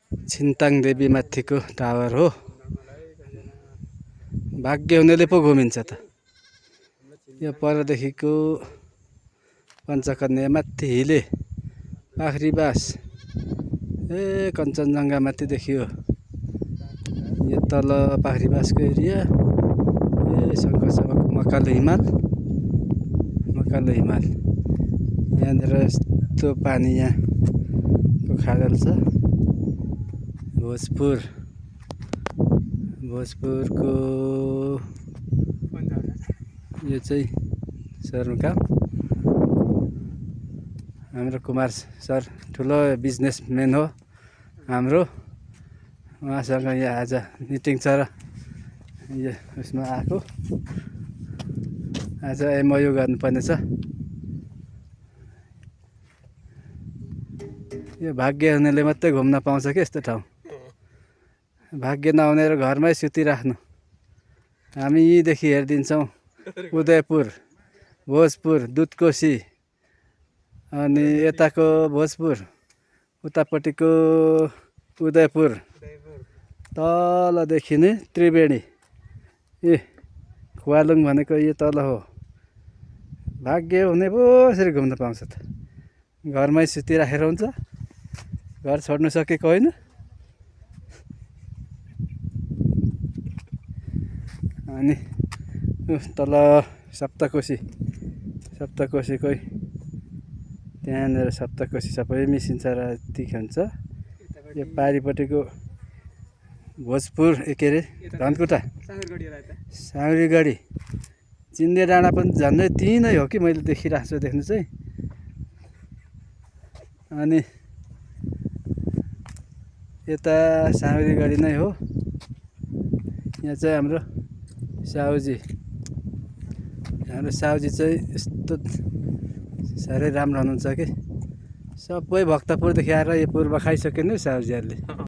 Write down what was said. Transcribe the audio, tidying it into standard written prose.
छिन्ताङ देवी माथिको टावर हो। भाग्य हुनेले पो घुमिन्छ त। यो परदेखिको पञ्चकन्या माथि हिले पाखरीबास कञ्चनजङ्घा माथि देखियो। यो तल पाखरीबासको एरिया शङ्करसभाको मकालो हिमाल यहाँनिर यस्तो पानी यहाँको खाडल छ। भोजपुरको यो चाहिँ सदरमुकाम। हाम्रो कुमार सर ठुलो बिजनेसम्यान हो हाम्रो। उहाँसँग यहाँ आज मिटिङ छ र यो उसमा आएको। आज MOU गर्नुपर्ने छ। यो भाग्य हुनेले मात्रै घुम्न पाउँछ कि यस्तो ठाउँ। भाग्य नहुने र घरमै सुतिराख्नु। हामी यहीँदेखि हेरिदिन्छौँ उदयपुर, भोजपुर, दुधकोशी, अनि यताको भोजपुर, उतापट्टिको उदयपुर, तलदेखि नै त्रिवेणी, खुवालुङ भनेको यो तल हो। भाग्य हुने पो यसरी घुम्न पाउँछ त। घरमै सुतिराखेर हुन्छ, घर छोड्नु सकेको होइन। अनि तल सप्तकोशीकै त्यहाँनिर सप्तकोशी सबै मिसिन्छ र यतिकै हुन्छ। यो पारिपट्टिको भोजपुर के अरे धनकुटा साँगुरीगढी चिन्ने डाँडा पनि झन्डै त्यहीँ नै हो कि मैले देखिरहेको छु देख्नु चाहिँ। अनि यता साँगुरीगढी नै हो। यहाँ चाहिँ हाम्रो साहुजी चाहिँ यस्तो साह्रै राम्रो हुनुहुन्छ कि सबै भक्तपुरदेखि आएर यो पूर्व खाइसक्यो नि साहुजीहरूले।